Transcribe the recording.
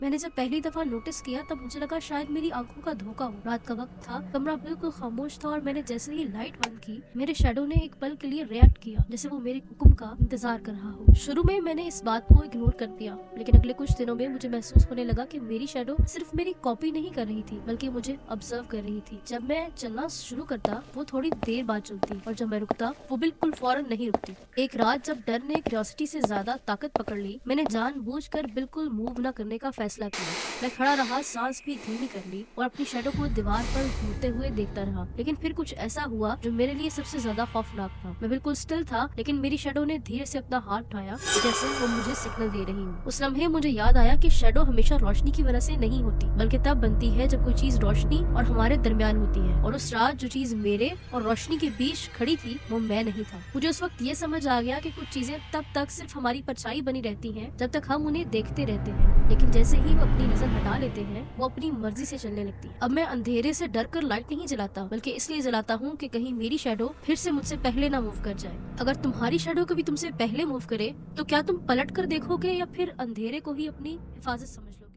मैंने जब पहली दफा नोटिस किया तब मुझे लगा शायद मेरी आंखों का धोखा हो। रात का वक्त था, कमरा बिल्कुल खामोश था और मैंने जैसे ही लाइट बंद की, मेरे शैडो ने एक पल के लिए रिएक्ट किया, जैसे वो मेरे हुक्म का इंतजार कर रहा हो। शुरू में मैंने इस बात को इग्नोर कर दिया, लेकिन अगले कुछ दिनों में मुझे महसूस होने लगा कि मेरी शैडो सिर्फ मेरी कॉपी नहीं कर रही थी, बल्कि मुझे ऑब्जर्व कर रही थी। जब मैं चलना शुरू करता, वो थोड़ी देर बाद चलती, और जब मैं रुकता, वो बिल्कुल फौरन नहीं रुकती। एक रात जब डर ने क्यूरियोसिटी से ज्यादा ताकत पकड़ ली, मैंने जानबूझकर बिल्कुल मूव न करने का फैसला किया। मैं खड़ा रहा, सांस भी धीमी कर ली और अपनी शैडो को दीवार पर घूरते हुए देखता रहा। लेकिन फिर कुछ ऐसा हुआ जो मेरे लिए सबसे ज्यादा खौफनाक था। मैं बिल्कुल स्टिल था, लेकिन मेरी शैडो ने धीरे से अपना हाथ उठाया, जैसे वो मुझे सिग्नल दे रही हो। उस लम्हे मुझे याद आया कि शैडो हमेशा रोशनी की वजह से नहीं होती, बल्कि तब बनती है जब कोई चीज रोशनी और हमारे दरमियान होती है। और उस रात जो चीज मेरे और रोशनी के बीच खड़ी थी, वो मैं नहीं था। मुझे उस वक्त ये समझ आ गया कि कुछ चीजें तब तक सिर्फ हमारी परछाई बनी रहती हैं जब तक हम उन्हें देखते रहते हैं, लेकिन जैसे ही वो अपनी नजर हटा लेते हैं, वो अपनी मर्जी से चलने लगती है। अब मैं अंधेरे से डर कर लाइट नहीं जलाता, बल्कि इसलिए जलाता हूँ कि कहीं मेरी शैडो फिर से मुझसे पहले ना मूव कर जाए। अगर तुम्हारी शैडो कभी तुमसे पहले मूव करे, तो क्या तुम पलट कर देखोगे या फिर अंधेरे को ही अपनी हिफाजत समझ लोगे?